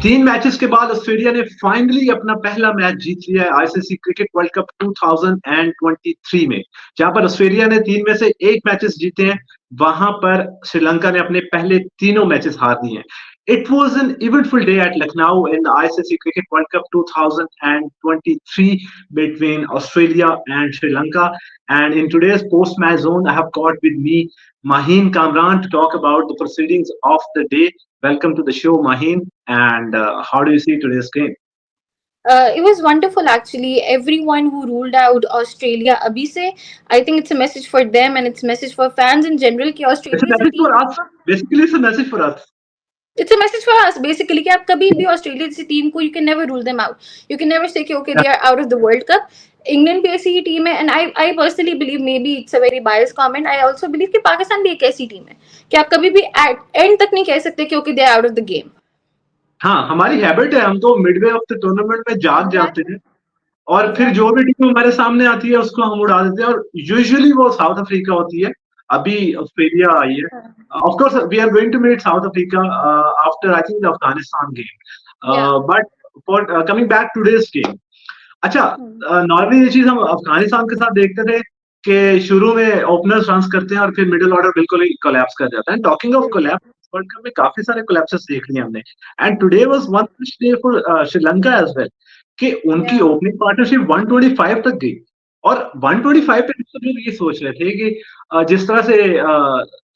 3 matches के बाद Australia ने फाइनली अपना पहला मैच जीत लिया है आईसीसी क्रिकेट वर्ल्ड कप 2023 में, जहां पर ऑस्ट्रेलिया ने 3 में से 1 मैचेस जीते हैं। वहां पर श्रीलंका ने अपने पहले तीनों मैचेस हार दिए हैं। It was an eventful day at Lucknow in the ICC Cricket World Cup 2023 between Australia and Sri Lanka. And in today's post-match zone, I have got with me Maheen Kamran to talk about the proceedings of the day. Welcome to the show, Maheen. And how do you see today's game? It was wonderful, actually. Everyone who ruled out Australia, abhi se, I think it's a message for them and it's a message for fans in general. Ki It's a Australia is a message for team. us. Basically, it's a message for us. It's a message for us, basically. कि आप कभी भी Australia जैसी team को, you can never rule them out. You can never say कि okay, they are out of the World Cup. England भी ऐसी ही team है, and I personally believe, maybe it's a very biased comment, I also believe कि पाकिस्तान भी एक ऐसी team है कि आप कभी भी एंड तक नहीं कह सकते कि okay, they are out of the game. हाँ, हमारी हैबिट है, हम तो मिडवे ऑफ द टूर्नामेंट में जाग जाते हैं और फिर जो भी टीम हमारे सामने आती है उसको हम उड़ा देते हैं, और यूजुअली वो साउथ अफ्रीका होती है। अभी ऑस्ट्रेलिया आई है। Of course we are going to meet South Africa after I think the Afghanistan game, but for coming back today's game. अच्छा, नॉर्मली ये चीज हम अफगानिस्तान के साथ देखते थे कि शुरू में ओपनर्स रन करते हैं और फिर मिडिल ऑर्डर बिल्कुल ही कोलैप्स कर जाता है। Talking of collapse, world cup में काफी सारे कोलैप्सेस देख लिए हमने, and today was one day for Sri एज वेल कि उनकी ओपनिंग पार्टनरशिप 125 तक गई, और 125 पे सब लोग ये सोच रहे थे कि जिस तरह से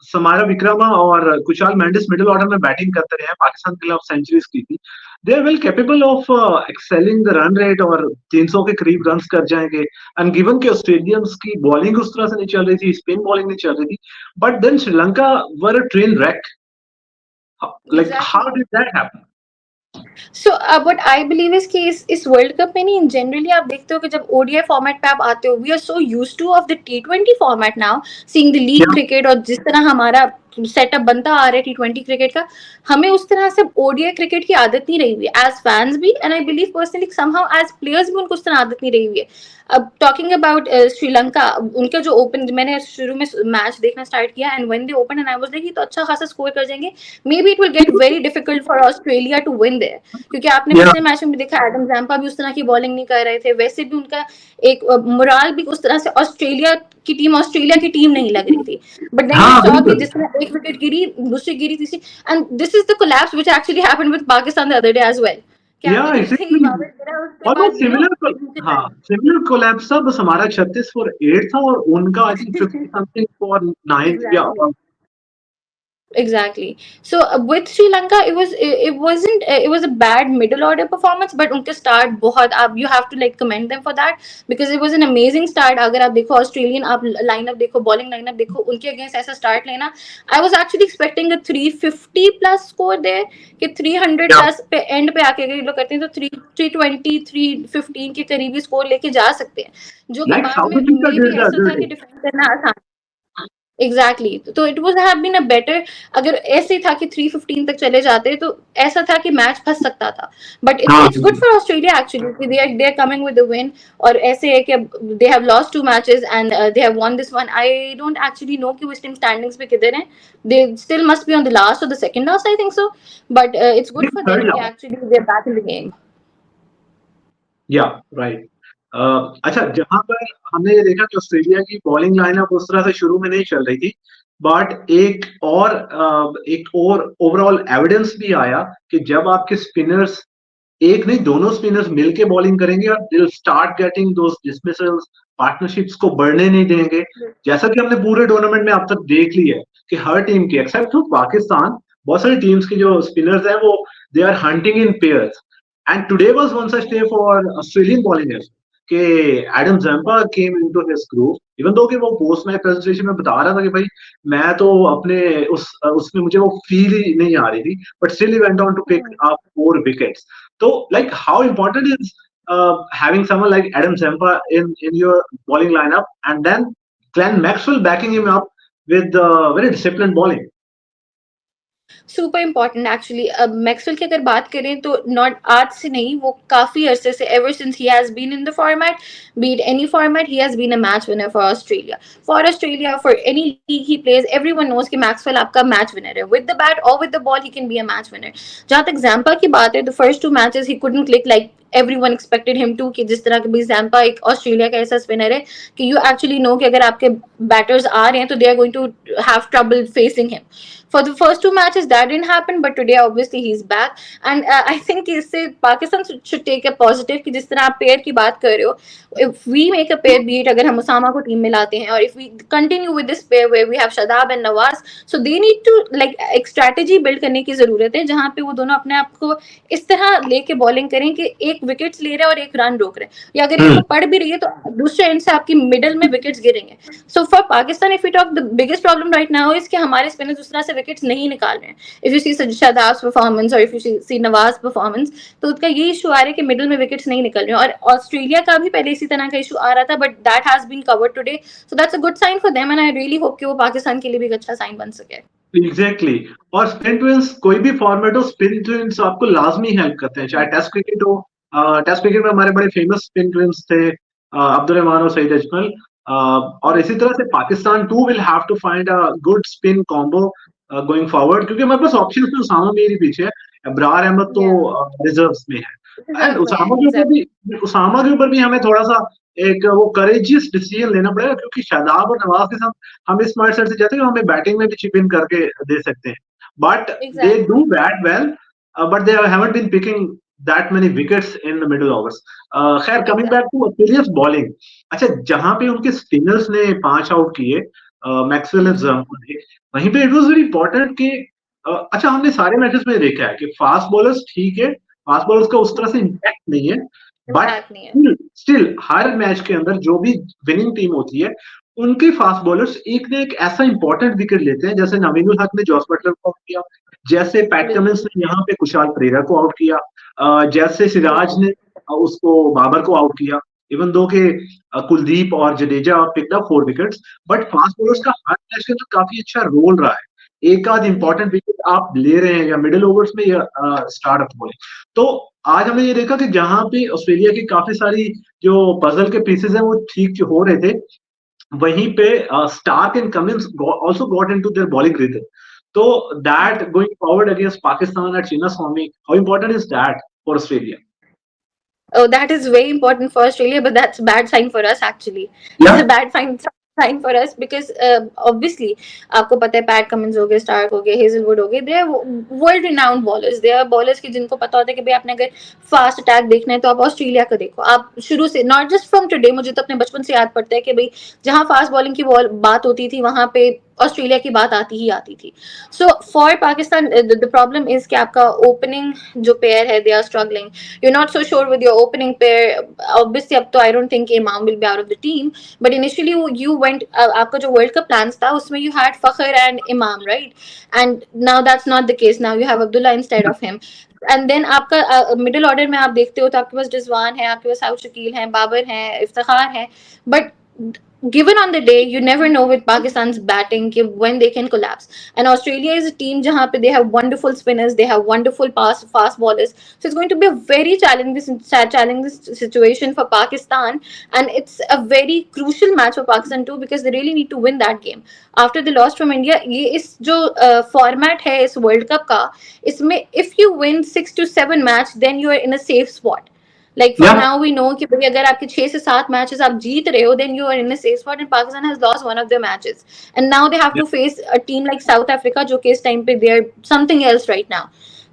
समारा विक्रमा और कुशाल मेंडिस मिडिल ऑर्डर में बैटिंग करते रहे हैं, पाकिस्तान के खिलाफ सेंचुरीज की थी, they are well capable of excelling the run rate और 300 के करीब रन कर जाएंगे। एंड गिवन कि ऑस्ट्रेलियंस की बॉलिंग उस तरह से नहीं चल रही थी, स्पिन बॉलिंग नहीं चल रही थी, but then Sri Lanka were a train wreck. Like, how did that happen? So what I believe is कि इस वर्ल्ड कप में नहीं, जनरली आप देखते हो कि जब ओडीआई फॉर्मेट पे आप आते हो, we are so used to of the T20 format now, seeing the league cricket, और जिस तरह हमारा सेटअप बनता आ रहा है T20 क्रिकेट का, हमें उस तरह से ओडीआई क्रिकेट की आदत नहीं रही हुई है, एज फैंस भी, and I believe personally somehow as players भी उनको उस तरह आदत नहीं रही हुई है। अब टॉकिंग अबाउट श्रीलंका, उनका जो ओपन, मैंने शुरू में मैच देखना स्टार्ट किया, and when they open and I was like तो अच्छा खासा स्कोर कर जाएंगे, maybe it will get very difficult for Australia to win there, क्योंकि आपने पिछले मैच में भी देखा एडम जैम्पा भी उस तरह की बॉलिंग नहीं कर रहे थे, वैसे भी उनका एक मोराल भी उस तरह से ऑस्ट्रेलिया की टीम नहीं लग रही थी, बट देन वी सॉ कि जिस तरह एक विकेट गिरी, दूसरी गिरी, तीसरी, and this is the collapse which actually happened with Pakistan the other day as well. Similar collapse था, बस हमारा 36 फॉर 8 था और उनका आई थिंक 50 समथिंग फॉर 9 या Exactly. So with Sri Lanka, it was a bad middle order performance, but उनके start बहुत, आप you have to like commend them for that, because it was an amazing start. अगर आप देखो Australian, आप lineup देखो, bowling lineup देखो, उनके अगेंस्ट ऐसा स्टार्ट लेना, I was actually expecting a 350 plus score there, कि 300 plus पे एंड पे आके अगर ये लोग करते हैं तो 320 315 के करीबी स्कोर लेके जा सकते हैं, जो कि बाद में भी ऐसा था कि डिफेंड करना आसान। एग्जैक्टली तो it would have been a better, अगर ऐसे ही था कि 315 तक चले जाते तो ऐसा था कि मैच फंस सकता था, but it's good for Australia actually, they are coming with the win, और ऐसे है कि they have lost 2 matches and they have won this one. I don't actually know कि वो टीम स्टैंडिंग्स पे किधर हैं, they still must be on the last और the second last, I think so, but it's good for them कि actually they are back in the game. या right. अच्छा, जहां पर हमने ये देखा कि ऑस्ट्रेलिया की बॉलिंग लाइनअप उस तरह से शुरू में नहीं चल रही थी, बट एक और ओवरऑल एविडेंस भी आया कि जब आपके स्पिनर्स, एक नहीं दोनों स्पिनर्स मिलके बॉलिंग करेंगे और they will start getting those dismissals, partnerships को बढ़ने नहीं देंगे, जैसा कि हमने पूरे टूर्नामेंट में अब तक देख लिया है कि हर टीम की एक्सेप्ट पाकिस्तान, बहुत सारी टीम्स की जो स्पिनर्स है वो they are hunting in pairs, and today was one such day for Australian bowling कि Adam Zampa came into his groove, even though कि वो पोस्ट मैच प्रेजेंटेशन में बता रहा था कि भाई मैं तो अपने उसमें मुझे वो फील ही नहीं आ रही थी, but still he went on to pick up 4 wickets. तो like how important is having someone like Adam Zampa in your bowling lineup, and then Glenn Maxwell backing him up with very disciplined bowling. Super important actually. अब Maxwell की अगर बात करें तो not आज से नहीं, वो काफी अरसे से, ever since he has been in the format, beat any format, he has been a match winner for Australia, for any league he plays. Everyone knows कि मैक्सवेल आपका मैच विनर है, विद द बैट और with the ball he can be a match winner. जहां तक Zampa की बात है, the first two matches he couldn't click like everyone expected him to, कि जिस तरह के भी जैम्पा एक ऑस्ट्रेलिया का ऐसा स्पिनर है कि यू एक्चुअली नो कि अगर आपके बैटर्स आ रहे हैं तो they are going to have trouble facing him. For the first two matches that didn't happen, but today obviously he's back, and I think इससे Pakistan should take a positive कि जिस तरह आप पेयर की बात कर रहे हो, if we make a pair, be it अगर हम उसामा को टीम में लाते हैं, और if we continue with this pair where we have Shadab and Nawaz, so they need to like एक strategy build करने की जरूरत है जहाँ पे वो दोनों अपने आप को इस तरह लेके बॉलिंग करें कि एक विकेट्स ले रहे हैं और एक रन रोक रहे हैं, या अगर ये वो पड़ भी रही है तो दूसरे एंड से आपकी मिडल में विकेट्स गिरेंगे। सो for Pakistan if you talk, the biggest problem right now is कि हमारे स्पिनर्स उस तरह से विकेट्स नहीं निकाल रहे हैं। If you see Shadab's performance और if you see Nawaz performance, तो उसका ये इशू आ रहा है कि मिडल में विकेट्स नहीं निकल रहे हैं। और ऑस्ट्रेलिया का भी पहले इसी तरह का इशू आ रहा था, but that has been covered today, so that's a good sign for them, and I really hope कि वो पाकिस्तान के लिए भी एक अच्छा साइन बन सके। Exactly exactly. और स्पिन ट्विंस कोई भी फॉर्मेट हो, स्पिन ट्विंस आपको लाजमी हेल्प करते हैं, चाहे टेस्ट क्रिकेट हो। टेस्ट क्रिकेट में हमारे बड़े फेमस स्पिन ट्विंस थे, अब्दुल रहमान और सईद अजमल। और इसी तरह से Pakistan too will have to find a good spin combo going forward, क्योंकि हमारे पास ऑप्शन में उसामा मेरी पीछे है, अब्रार अहमद तो रिजर्व्स में है। एंड उसामा के ऊपर भी हमें थोड़ा सा एक वो करेजियस डिसीजन लेना पड़ेगा, क्योंकि शादाब और नवाज के साथ हम इस माइंड सेट से जाते हैं हमें बैटिंग में भी चिप इन करके दे सकते हैं, but they do bat well, but they haven't been picking that many wickets in the middle overs. खैर, coming back to Australia's bowling, अच्छा जहां पे उनके स्पिनर्स ने 5 आउट किए, मैक्सवेल ने, वहीं पे इट वाज वेरी इंपॉर्टेंट कि अच्छा हमने सारे मैचेस में देखा है कि फास्ट बॉलर्स ठीक है, फास्ट बॉलर्स का उस तरह से इम्पैक्ट नहीं है, बट स्टिल हर मैच के अंदर जो भी विनिंग टीम होती है उनके फास्ट बॉलर्स एक ने एक ऐसा इंपॉर्टेंट विकेट लेते हैं, जैसे नवीनुल हक ने जॉस बटलर को आउट किया, जैसे पैट कमिंस ने यहाँ पे कुशाल परेरा को आउट किया, जैसे सिराज ने उसको बाबर को आउट किया, इवन दो के कुलदीप और Jadeja picked up 4 wickets, but fast bowlers का हर मैच के अंदर काफी अच्छा रोल रहा है। एक आध इंपॉर्टेंट विकेट आप ले रहे हैं या मिडिल ओवर्स में या स्टार्ट ऑफ बॉलिंग, तो आज हमने ये देखा कि जहां पे ऑस्ट्रेलिया की काफी सारी जो पजल के पीसेस हैं वो ठीक हो रहे थे, वहीं पे Starc and Cummins also got into their bowling rhythm, तो that going forward against Pakistan at Chinnaswamy, how important is that for Australia? Oh, that is very important for Australia, but that's a bad sign for us actually. Yeah. It's a bad sign for us because obviously आपको पता है PAT Cummins हो गए, Stark हो गए, Hazlewood हो गए, they are world renowned bowlers, they are bowlers की जिनको पता होता है कि भाई आपने अगर फास्ट अटैक देखना है तो आप ऑस्ट्रेलिया को देखो। आप शुरू से, नॉट जस्ट फ्रॉम टुडे, मुझे तो अपने बचपन से याद पड़ता है कि भाई जहां फास्ट बॉलिंग की बात होती थी वहां पे ऑस्ट्रेलिया की बात आती ही आती थी। So for Pakistan the problem is कि आपका ओपनिंग जो पेयर है, they are struggling, you're not so sure with your opening pair. Obviously अब तो I don't think Imam will be out of the team, but initially you went आपका जो world cup plans था उसमें you had Fakhr and Imam, right? And now that's not the case. Now you have Abdullah instead of him. And then आपका middle order में आप देखते हो तो आपके पास रिजवान है, आपके पास साउथ शकील है, बाबर है, इफ्तिखार है, but given on the day you never know with Pakistan's batting when they can collapse. And Australia is a team jahan pe they have wonderful spinners, they have wonderful fast bowlers, so it's going to be a very challenging situation for Pakistan, and it's a very crucial match for Pakistan too because they really need to win that game after they lost from India. ये इस जो format है इस World Cup का, इसमें if you win 6 to 7 match then you are in a safe spot. Like for now we know कि भाई अगर आपके 6 से 7 मैचेस आप जीत रहे हो then you are in a safe spot, and Pakistan has lost one of their matches and now they have to face a team like South Africa जो कि इस टाइम पे they are something else right now.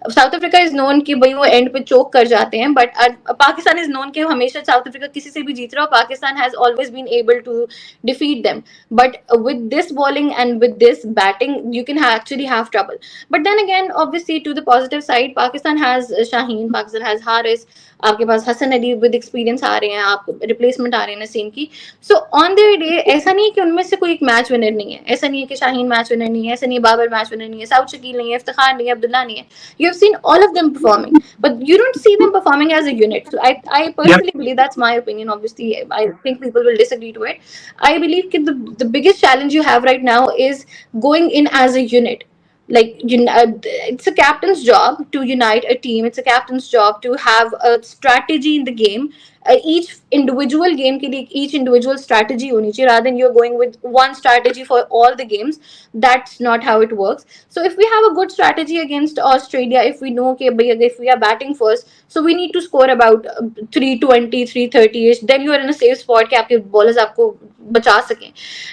South Africa is known कि भाई वो and पे चोक कर जाते हैं, बट पाकिस्तान इज नोन कि हमेशा साउथ अफ्रीका किसी से भी जीत रहा हो, Pakistan has always been able to defeat them, but with this bowling and with this batting you can actually have trouble. But then again obviously to the positive side, Pakistan has Shaheen, Pakistan has Haris, आपके पास Hasan Ali with experience आ रहे हैं, आप replacement आ रहे हैं नसीम की. So on their day ऐसा नहीं है कि उनमें से कोई एक मैच विनर नहीं है, ऐसा नहीं है कि शाहीन मैच विनर नहीं है, ऐसा नहीं है बाबर मैच विनर नहीं है, साउथ शकील नहीं है, इफ्तिखार नहीं है, अब्दुल्ला नहीं है. You have seen all of them performing, but you don't see them performing as a unit. So I personally believe, that's my opinion. Obviously, I think people will disagree to it. I believe that the biggest challenge you have right now is going in as a unit. like it's a captain's job to unite a team. It's a captain's job to have a strategy in the game. Each individual game ke liye each individual strategy honi chahiye, rather than you're going with one strategy for all the games. That's not how it works. So if we have a good strategy against Australia, if we know okay, if we are batting first, so we need to score about 320 330 ish, then you are in a safe spot कि आपके bowlers आपको बचा सकें.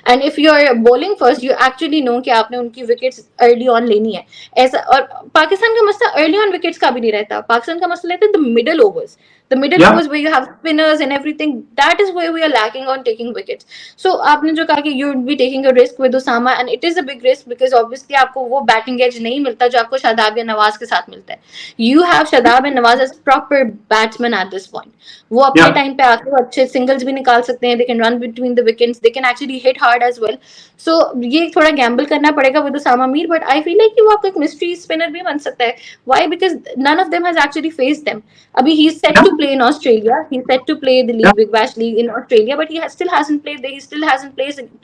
And if you are bowling first, you actually know कि आपने उनकी wickets early on लेनी है. ऐसा, और पाकिस्तान का मसला अर्ली ऑन विकेट्स का भी नहीं रहता. पाकिस्तान का मसला रहता है the middle overs. The middle Yeah. overs where you have spinners and everything, that is where we are lacking on taking wickets. So आपने जो कहा कि you would be taking a risk with Osama, and it is a big risk because obviously आपको वो batting as नहीं मिलता जो आपको शादाब या नवाज के साथ मिलता है. You have Shadab and Nawaz as proper batsmen at this point. वो अपने Yeah. टाइम पे आके वो अच्छे सिंगल्स भी निकाल सकते हैं. They can run between the wickets. They can actually hit hard as well. So ये थोड़ा गैम्बल करना पड़ेगा with Osama Mir, but I feel like कि वो आपका एक mystery spinner भी बन सकता है. Why? Because none of them has actually faced them. Abhi he's set Yeah. to play in Australia. He's set to play the Yeah. league, Big Bash League in Australia, but still hasn't played there. He still hasn't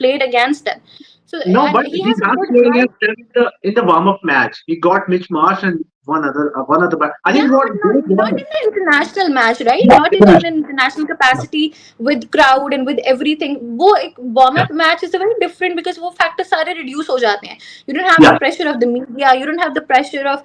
played against them. So No, and but he he has a has good played eye. against them in the warm up match. He got Mitch Marsh and one other. I think Yeah, he but got both not bowlers. in the international match, right? Yeah. Not in an international capacity with crowd and with everything. वो एक warm Yeah. up match is a very different because वो factors सारे reduce हो जाते हैं. You don't have the Yeah. pressure of the media. You don't have the pressure of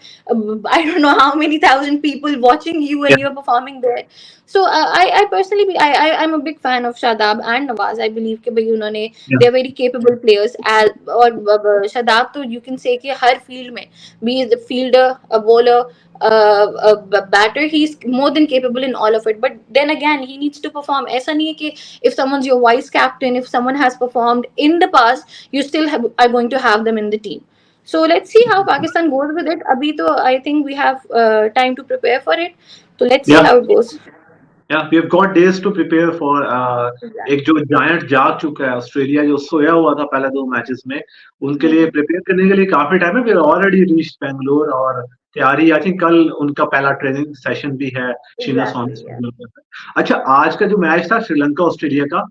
I don't know how many thousand people watching you when Yeah. you're performing there. So I personally I'm a big fan of Shadab and Nawaz. I believe कि भाई उन्होंने Yeah. they're very capable players. और Shadab तो you can say कि हर field में, be it the fielder, a bowler, a batter, he's more than capable in all of it. But then again, he needs to perform. ऐसा नहीं है कि if someone's your vice captain, if someone has performed in the past, you still are going to have them in the team. So let's see how Pakistan goes with it. अभी तो I think we have time to prepare for it. So let's see Yeah. how it goes. Yeah, we have got days to prepare for एक Exactly. जो giant जाग चुका है Australia, जो सोया हुआ था पहले दो मैचेस में, उनके लिए Hmm. प्रिपेयर करने के लिए काफी टाइम है. वी ऑलरेडी रीच बेंगलोर और तैयारी, आई थिंक कल उनका पहला ट्रेनिंग सेशन भी है चिन्ना स्वामी Exactly. Yeah. स्टेडियम में. अच्छा, आज का जो मैच था श्रीलंका ऑस्ट्रेलिया का,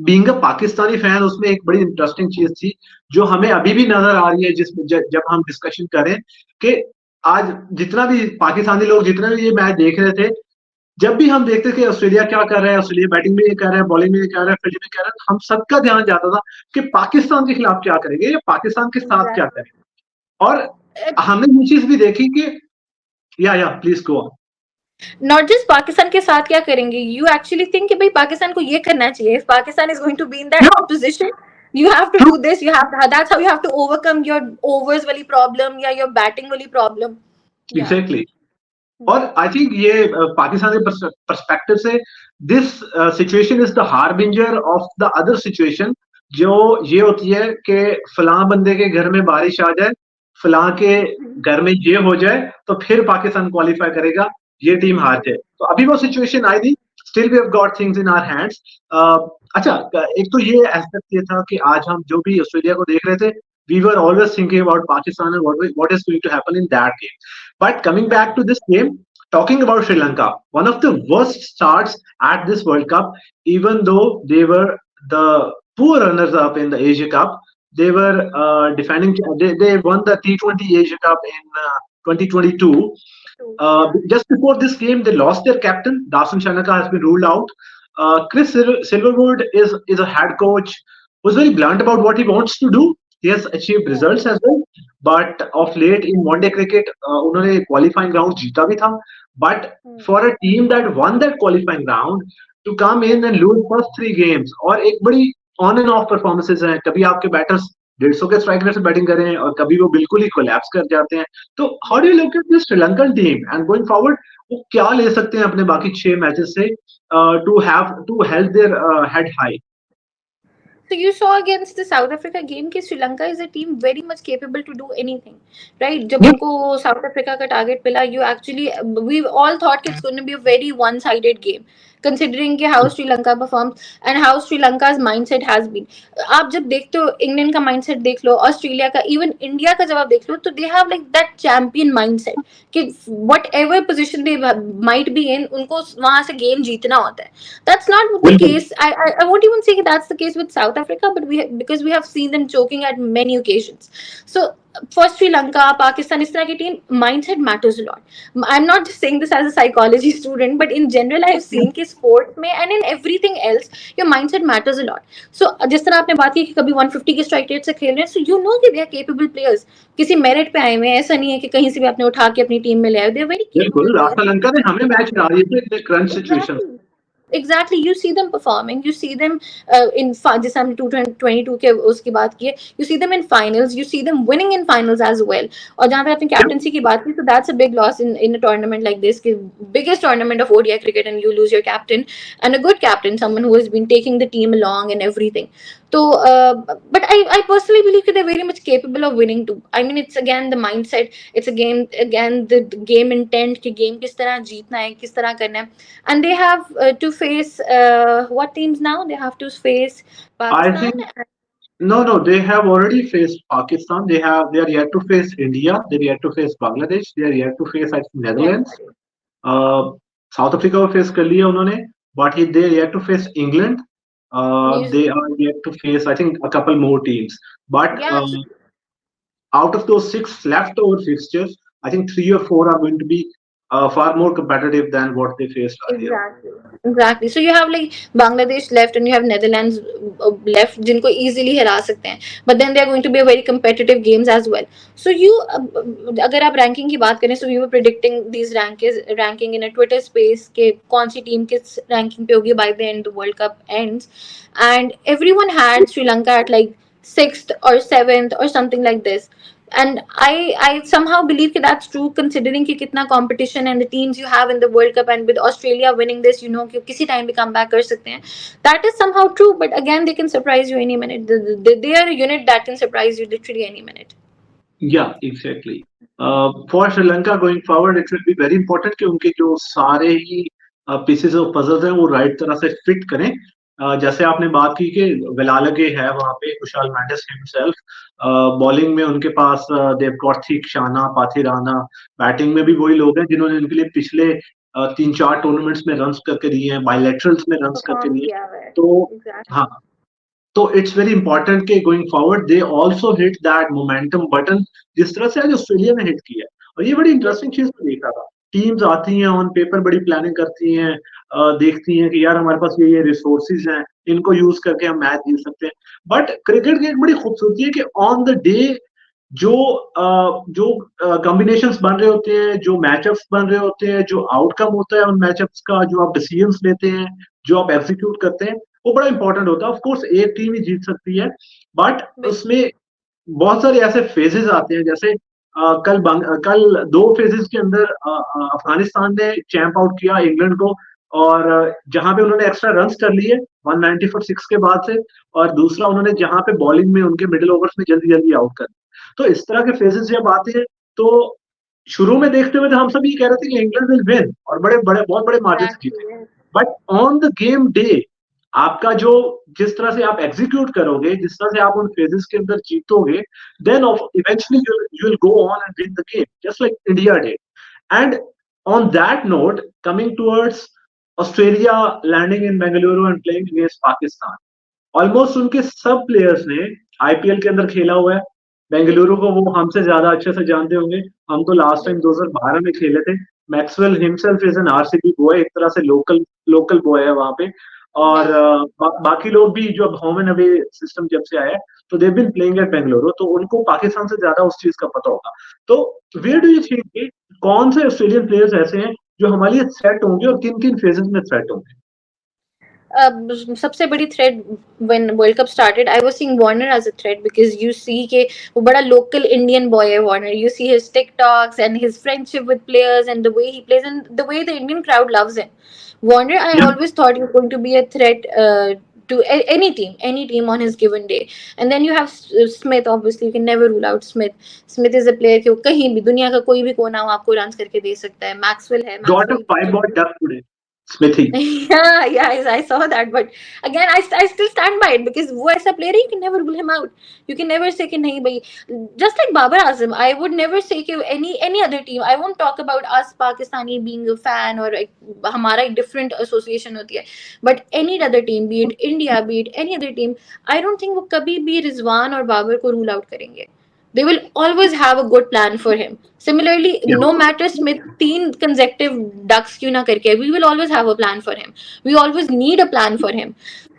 बीइंग अ पाकिस्तानी फैन, उसमें एक बड़ी इंटरेस्टिंग चीज थी जो हमें अभी भी नजर आ रही है, जिसमें जब हम डिस्कशन करें कि आज जितना भी पाकिस्तानी लोग जितना भी ये मैच देख रहे थे, जब भी हम देखते कि ऑस्ट्रेलिया क्या कर रहा है, ऑस्ट्रेलिया बैटिंग में ये कर रहा है, बॉलिंग में ये कर रहा है, फील्डिंग में कर रहा है, हम सबका ध्यान जाता था कि पाकिस्तान के खिलाफ क्या करेंगे या पाकिस्तान के साथ क्या Exactly. करेंगे. और Uh, हमने ये चीज भी देखी कि या please go on. Not just Pakistan के साथ क्या करेंगे, यू एक्चुअली थिंक कि भाई पाकिस्तान को ये करना चाहिए. If Pakistan is going to be in that Yeah, position, you have to true. do this. You have to, that's how you have to overcome your overs wali problem या your batting wali problem. Yeah. Exactly. Hmm. और I think ये पाकिस्तान के perspective से this situation is the harbinger of the other situation, जो ये होती है कि फलां बंदे के घर में बारिश आ जाए, फलां के घर में ये हो जाए, तो फिर पाकिस्तान क्वालिफाई करेगा, ये टीम हार जाए. तो अभी वो सिचुएशन आई नहीं. Still we have got things in our hands. अच्छा, एक तो ये एस्पेक्ट ये था कि आज हम जो भी ऑस्ट्रेलिया को देख रहे थे, we were always thinking about Pakistan and what is going to happen in that game. But coming back to this game, talking about Sri Lanka, one of the worst starts at this World Cup, even though they were the poor runners-up in the Asia Cup. They were defending. They won the T20 Asia Cup in 2022. Yeah. Just before this game, they lost their captain. Dasun Shanaka has been ruled out. Chris Silverwood is a head coach who's very blunt about what he wants to do. He has achieved Yeah. results as well, but of late in one-day cricket, उन्होंने qualifying round जीता भी था. But Hmm. for a team that won that qualifying round to come in and lose first three games, और एक बड़ी on and off performances हैं, कभी आपके बैटर्स 150 के स्ट्राइक रेट से बैटिंग कर रहे हैं और कभी वो बिल्कुल ही कोलैप्स कर जाते हैं. तो how do Yeah. You look at this Sri Lankan team and going forward, वो क्या ले सकते हैं अपने बाकी 6 मैचेस से to help their head high. So you saw against the South Africa game कि Sri Lanka is a team very much capable to do anything, right? जब Yeah. उनको South Africa का target मिला, you actually we all thought it's going to be a very one-sided game, considering कि how Sri Lanka performed and how Sri Lanka's mindset has been. आप जब देखते हो England का mindset देख लो, ऑस्ट्रेलिया का, इवन इंडिया का जब आप देख लो, तो they have like that champion mindset कि whatever position they might be in, उनको वहां से game जीतना होता है. That's not the बिल्कुल. case. I won't even say that's the case with South Africa, but because we have seen them choking at many occasions. So for Sri Lanka, Pakistan, is तरह की team, mindset matters a lot. I'm not just saying this as a psychology student, but in general, I've seen कि sport में and in everything else, your mindset matters a lot. So जिस तरह आपने बात की कि कभी 150 के strike rate से खेल रहे हैं, so you know कि they are capable players. किसी merit पे आए हुए हैं, ऐसा नहीं है कि कहीं से भी आपने उठा के अपनी team में ले आए. They are very capable बिल्कुल, players. श्रीलंका ने हमें मैच हरा दिए थे इतने crunch situation. Exactly. Exactly, you see them performing, you see them जैसे हमने 2022 के उसकी बात की है, you see them in finals, you see them winning in finals as well. और जहाँ तक आपने कैप्टनसी की बात की, so that's a big loss in a tournament like this, कि biggest tournament of ODI cricket, and you lose your captain, and a good captain, someone who has been taking the team along and everything. So, but I personally believe that they're very much capable of winning too. I mean, it's again the mindset, it's again the game intent, कि game किस तरह जीतना है, किस तरह करना है. And they have to face what teams now? They have to face I Pakistan. think no, they have already faced Pakistan. They are yet to face India. They are yet to face Bangladesh. They are yet to face I think Netherlands. Uh, South Africa को face कर लिया उन्होंने, but they are yet to face England. New They Zealand. are yet to face I think a couple more teams. But Yeah, so out of those six leftover fixtures, I think three or four are going to be far more competitive than what they faced earlier. exactly, exactly. So you have like Bangladesh left, and you have Netherlands left, जिनको easily हरा सकते हैं. But then they are going to be a very competitive games as well. So you, अगर आप ranking की बात करें, so we were predicting these ranking in a Twitter space कि कौन सी team किस ranking पे होगी by the end the World Cup ends, and everyone had Sri Lanka at like sixth or seventh or something like this. And I somehow believe that that's true, considering कि कितना competition and the teams you have in the World Cup, and with Australia winning this, you know कि किसी time भी come back कर सकते हैं. That is somehow true, but again they can surprise you any minute. They are a unit that can surprise you literally any minute. Yeah, exactly. For Sri Lanka going forward, it will be very important कि उनके जो सारे ही pieces of puzzles हैं वो right तरह से fit करें. जैसे आपने बात की कि वेलालगे है वहाँ पे, कुशाल मेंडिस himself. बॉलिंग में उनके पास they've got Theekshana, Pathirana. Batting में भी वही लोग हैं जिन्होंने उनके लिए पिछले 3-4 टूर्नामेंट्स में रन्स करके दिए हैं, बायलैटरल्स में रन्स करके Perform दिए हैं. किया हुआ है. तो Exactly. हाँ, तो इट्स वेरी इंपॉर्टेंट कि going forward they also hit that momentum button जिस तरह से आज ऑस्ट्रेलिया ने हिट किया है. और ये बड़ी इंटरेस्टिंग चीज मैं देख रहा था. टीम्स आती हैं ऑन पेपर बड़ी प्लानिंग करती हैं, देखती हैं कि यार हमारे पास ये रिसोर्सेज हैं, इनको यूज करके हम मैच जीत सकते हैं. बट क्रिकेट की एक बड़ी खूबसूरती है कि ऑन द डे जो जो कॉम्बिनेशंस बन रहे होते हैं, जो मैचअप्स बन रहे होते हैं, जो आउटकम होता है उन मैचअप्स का, जो आप डिसीजंस लेते हैं, जो आप एग्जीक्यूट करते हैं, वो बड़ा इंपॉर्टेंट होता है. ऑफ कोर्स एक टीम ही जीत सकती है, बट उसमें बहुत सारे ऐसे फेजेस आते हैं. जैसे कल दो फेजेस के अंदर अफगानिस्तान ने चैंप आउट किया इंग्लैंड को, और जहां पे उन्होंने एक्स्ट्रा रन्स कर लिए 190 फॉर 6 के बाद से, और दूसरा उन्होंने जहां पे बॉलिंग में उनके मिडिल ओवर्स में जल्दी जल्दी आउट कर. तो इस तरह के फेजेस जब आते हैं तो शुरू में देखते हुए तो हम सब ये कह रहे थे कि इंग्लैंड विल विन और बड़े बड़े बहुत बड़े मार्जिन से जीते. Exactly. Yes. But on the game day आपका जो जिस तरह से आप एग्जीक्यूट करोगे, जिस तरह से आप उन फेजेस के अंदर जीतोगे, then eventually you will go on and win the game just like India did. And on that note, coming towards Australia landing in Bengaluru and playing against Pakistan, almost उनके सब प्लेयर्स ने IPL के अंदर खेला हुआ है. बेंगलुरु को वो हमसे ज्यादा अच्छे से जानते होंगे. हम तो लास्ट टाइम 2012 में खेले थे. Maxwell himself is an RCB boy, एक तरह से लोकल लोकल बॉय है वहां पे. और Yeah. बाकी लोग भी जो अब होम एंड अवे सिस्टम जब से आया है, तो they been playing at Bengaluru, तो उनको पाकिस्तान से ज्यादा उस चीज का पता होगा. तो वेयर डू यू थिंक कौन से ऑस्ट्रेलियन प्लेयर्स ऐसे हैं जो हमारे लिए थ्रेट होंगे और किन किन फेजेस में थ्रेट होंगे? सबसे बड़ी thread when World Cup started, I was seeing Warner as a threat, because you see कि वो बड़ा local Indian boy है Warner. You see his TikToks and his friendship with players and the way he plays and the way the Indian crowd loves him. Warner, I Yeah. always thought he was going to be a threat to any team on his given day. And then you have Smith. Obviously, you can never rule out Smith. Smith is a player कि वो कहीं भी दुनिया का कोई भी कोना हो आपको runs करके दे सकता है. Maxwell है. Got a Maxwell 5 ball duck today, Smithy. yeah, I saw that, but again, I still stand by it, because वो ऐसा player है, you can never rule him out. You can never say कि नहीं भाई, just like Babar Azam, I would never say कि any other team. I won't talk about us Pakistani being a fan or हमारा एक different association होती है, but any other team, be it India, be it any other team, I don't think वो कभी भी रिजवान और बाबर को rule out करेंगे. they will always have a good plan for him. Similarly, Yeah. no matter Smith teen consecutive ducks क्यों ना करके, we will always have a plan for him. We always need a plan for him.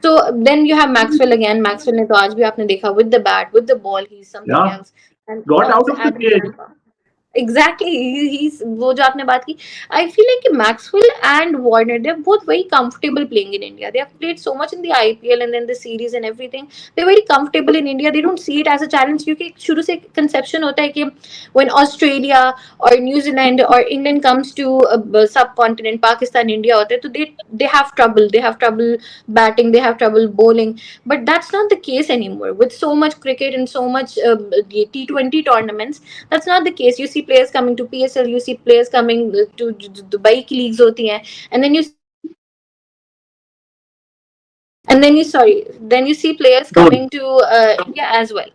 So then you have Maxwell again. Maxwell ने तो आज भी आपने देखा, with the bat, with the ball, he's something Yeah. else. And Got out also of the Adam cage. Zampa. Exactly. He's वो जो आपने बात की. I feel like Maxwell and Warner, they're both very comfortable playing in India. They have played so much in the IPL and then the series and everything. They're very comfortable in India. They don't see it as a challenge क्योंकि शुरू से conception होता है कि when Australia or New Zealand or England comes to a subcontinent, Pakistan, India होते हैं, तो they have trouble. They have trouble batting. They have trouble bowling. But that's not the case anymore. With so much cricket and so much T20 tournaments, that's not the case. You see players coming to PSL, you see players coming to Dubai की leagues होती हैं, and then you see players coming to then you see players No. coming to India as well,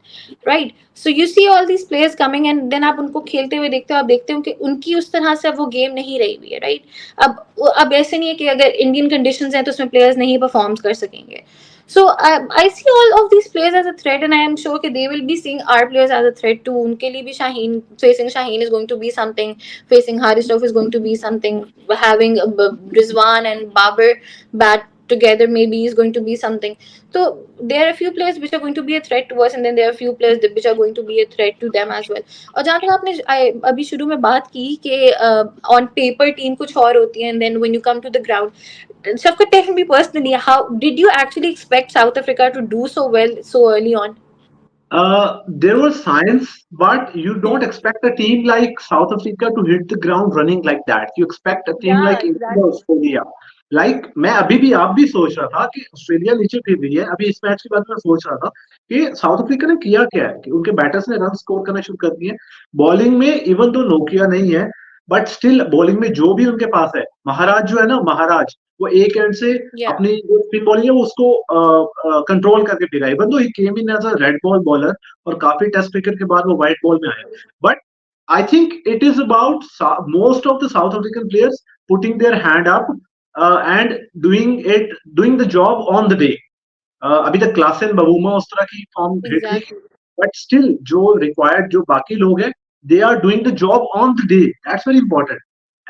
right? So you see all these players coming and then आप उनको खेलते हुए देखते हो, आप देखते हो कि उनकी उस तरह से अब वो गेम नहीं रही हुई है, राइट? अब ऐसे नहीं है कि अगर इंडियन कंडीशंस हैं तो उसमें प्लेयर्स नहीं परफॉर्म कर सकेंगे. So I see all of these players as a threat, and I am sure that they will be seeing our players as a threat too. उनके लिए भी Shaheen, facing Shaheen is going to be something. Facing Haris Rauf is going to be something. Having Rizwan and Babar bat together maybe is going to be something. So there are a few players which are going to be a threat to us, and then there are a few players which are going to be a threat to them as well. और जहाँ तक आपने अभी शुरू में बात की कि on paper team कुछ और होती है, and then when you come to the ground, Shafkat, tell me personally, how did you actually expect South Africa to do so well so early on? There was science, but you don't expect a team like South Africa to hit the ground running like that. You expect a team Yeah, like England or exactly. Australia. Like मैं अभी भी आप भी सोच रहा था कि Australia नीचे गिर रही है. अभी इस मैच के बाद मैं सोच रहा था कि साउथ अफ्रीका ने किया क्या है कि उनके बैटर्स ने रन स्कोर करना शुरू कर दिए. बॉलिंग में इवन तो नोकिया नहीं है, बट स्टिल बॉलिंग में जो भी उनके पास है, महाराज जो है ना, महाराज, वो एक एंड से Yeah, अपनी जो स्पिन बॉलिंग है वो उसको कंट्रोल करके फिरा. Even though he came in as a red ball bowler और काफी टेस्ट क्रिकेट के बाद वो व्हाइट बॉल में आए, but I think it is about most of the South African players putting their hand up and doing the job on the day. अभी तक Klaasen Bavuma उस तरह की फॉर्म हिट नहीं, exactly. बट स्टिल जो required जो बाकी लोग हैं, they are doing the job on the day. That's very important.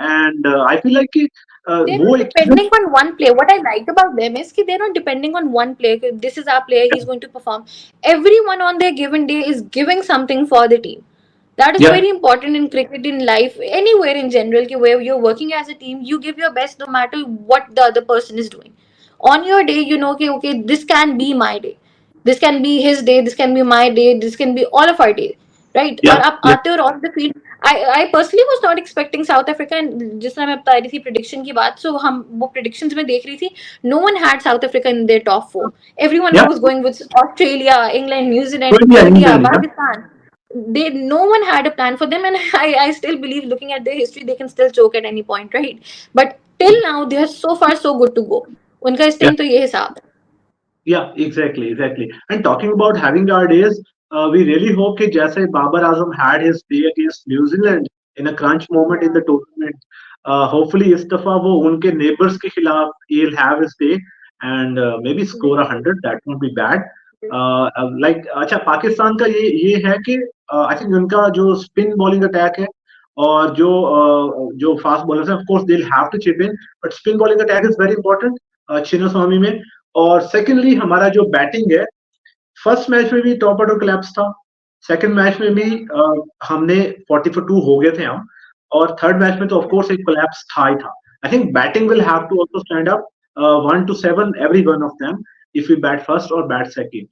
And I feel like कि They're वो not एक depending on one player. What I like about them is that they're not depending on one player. This is our player, he's going to perform. Everyone on their given day is giving something for the team. That is yeah, very important in cricket, in life, anywhere in general. Where you're working as a team, you give your best no matter what the other person is doing. On your day, you know, okay, this can be my day. This can be his day. This can be my day. This can be all of our day. Right? yeah, और आप yeah, आते हो on the field. I personally was not expecting South Africa, and जिस तरह मैं बता रही थी prediction की बात, so हम वो predictions में देख रही थी. No one had South Africa in their top four. Everyone yeah. was going with Australia, England, New Zealand, India, India, England, yeah. Pakistan. No one had a plan for them, and I still believe, looking at their history, they can still choke at any point, right? But till now they are so far so good to go. उनका इस Yeah. Time तो ये हिसाब है. Yeah, exactly, exactly. And talking about having our days, we really hope कि जैसे Babar Azam had his day against New Zealand in a crunch moment in the tournament, hopefully इस दफा वो उनके neighbors के खिलाफ he'll have his day and maybe score 100. That won't be bad. Like अच्छा, पाकिस्तान का ये है कि I think उनका जो spin bowling attack है और जो fast bowlers हैं, of course they'll have to chip in, but spin bowling attack is very important Chinnaswamy में. और सेकेंडली हमारा जो बैटिंग है, फर्स्ट मैच में भी टॉप ऑर्डर कोलैप्स था, सेकंड मैच में भी हमने 40 for 2 हो गए थे हम, और थर्ड मैच में तो ऑफ कोर्स एक कोलैप्स था ही था. I think batting will have to also stand up 1 to 7 every one of them if we bat first और बैट सेकंड.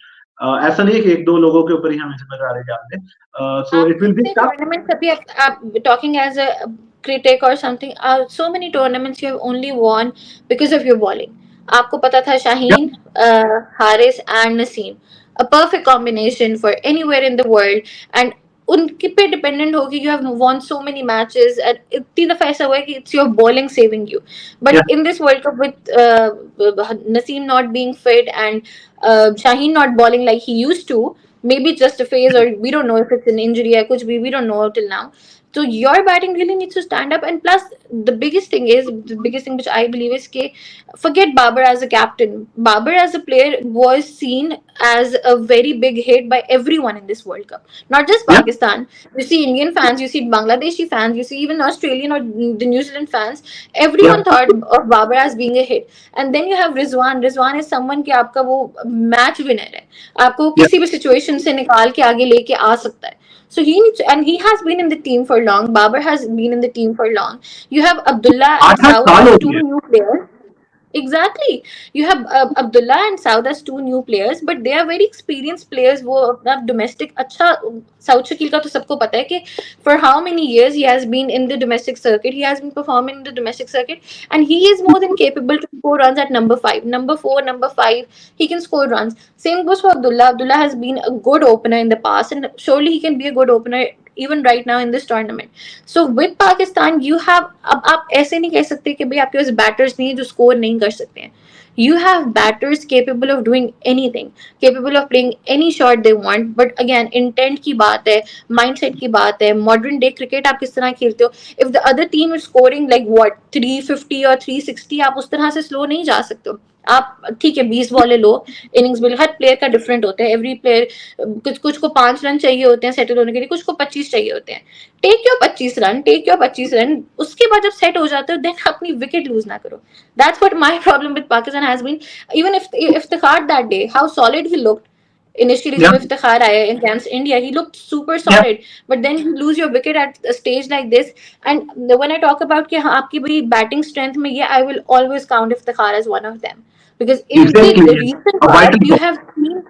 ऐसा नहीं है कि एक दो लोगों के ऊपर ही हमें जिम्मेदारी डाल दें. सो आप इट विल बी कितने टफ. टूर्नामेंट्स अभी आप talking as a critic or something, so many tournaments you have only won because of your bowling. आपको पता था या Shaheen, Haris and Naseem, a perfect combination for anywhere in the world, and उनके पे dependent होगी. You have won so many matches, and इतनी दफा ऐसा हुआ है कि it's your bowling saving you. या But in this World Cup, with Naseem not being fit and Shaheen not bowling like he used to, maybe just a phase, or we don't know if it's an injury or kuch bhi, we don't know till now. So your batting really needs to stand up. And plus, the biggest thing which I believe is कि forget Babar as a captain. Babar as a player was seen as a very big hit by everyone in this World Cup. Not just Yeah, Pakistan. You see Indian fans, you see Bangladeshi fans, you see even Australian or the New Zealand fans. yeah, Everyone thought of Babar as being a hit. And then you have Rizwan. Rizwan is someone कि आपका वो match winner है. आपको yeah. किसी भी situation से निकाल के आगे लेके आ सकता है. So he needs, and he has been in the team for long. Babar has been in the team for long. You have Abdullah and 8-8 Saud साल as हो two गए. new players. Exactly. You have Abdullah and Saud as two new players, but they are very experienced players. वो अपना domestic अच्छा Saud Shakil का तो सबको पता है कि for how many years he has been in the domestic circuit, he has been performing in the domestic circuit, and he is more than capable to score runs at number five, number four, number five. He can score runs. Same goes for Abdullah. Abdullah has been a good opener in the past, and surely he can be a good opener even right now in this tournament. So with Pakistan, you have, अब आप ऐसे नहीं कह सकते कि भाई आपके पास batters नहीं है जो स्कोर नहीं कर सकते हैं. You have batters capable of doing anything, capable of playing any shot they want. But again, intent की बात है, mindset की बात है, modern day cricket आप किस तरह खेलते हो. If the other team is scoring like what 350 or 360, आप उस तरह से स्लो नहीं जा सकते हो. आप ठीक है 20 बॉलें लो, इनिंग्स बिल हर प्लेयर का डिफरेंट होता है. एवरी प्लेयर, कुछ कुछ को 5 रन चाहिए होते हैं सेटल होने के लिए, कुछ को 25 चाहिए होते हैं. Take your 25 run, take your 25 run. उसके बाद जब सेट हो जाते हो देन अपनी विकेट लूज ना करो. That's what my problem with Pakistan has been. Even if Iftikhar that day, how solid he looked initially Yeah, जब इफ्तिखार आया against India, he looked super yeah. solid. But then you lose your wicket at a stage like this. And when I talk about कि हाँ आपकी भाई batting strength में ये, I will always count Iftikhar as one of them. Because in the Exactly. Yes. recent A vital past, role.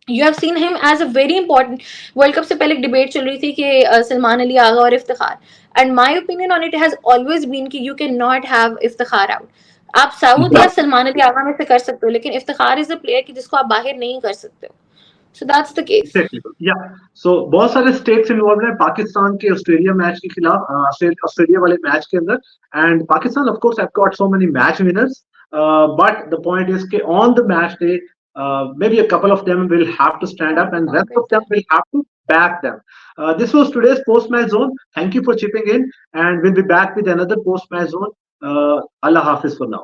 you have seen him as a very important. World cup से पहले एक debate चल रही थी कि सलमान अली आगा और Iftikhar. And my opinion on it has always been कि you can not have Iftikhar out. आप साउथ Yeah. या सलमान अली आगा में से कर सकते हो, लेकिन इफ्तिखार इज अ प्लेयर कि जिसको आप बाहर नहीं कर सकते हो. So that's the case. Exactly. Yeah. So बहुत सारे स्टेट्स इन्वॉल्व हैं पाकिस्तान के ऑस्ट्रेलिया मैच के खिलाफ, ऑस्ट्रेलिया वाले मैच के अंदर. And Pakistan of course have got so many match winners, but the point is के on the match day maybe a couple of them will have to stand up and rest of them will have to back them. This was today's post match zone. Thank you for chipping in, and we'll be back with another post match zone. Allah Hafiz for now.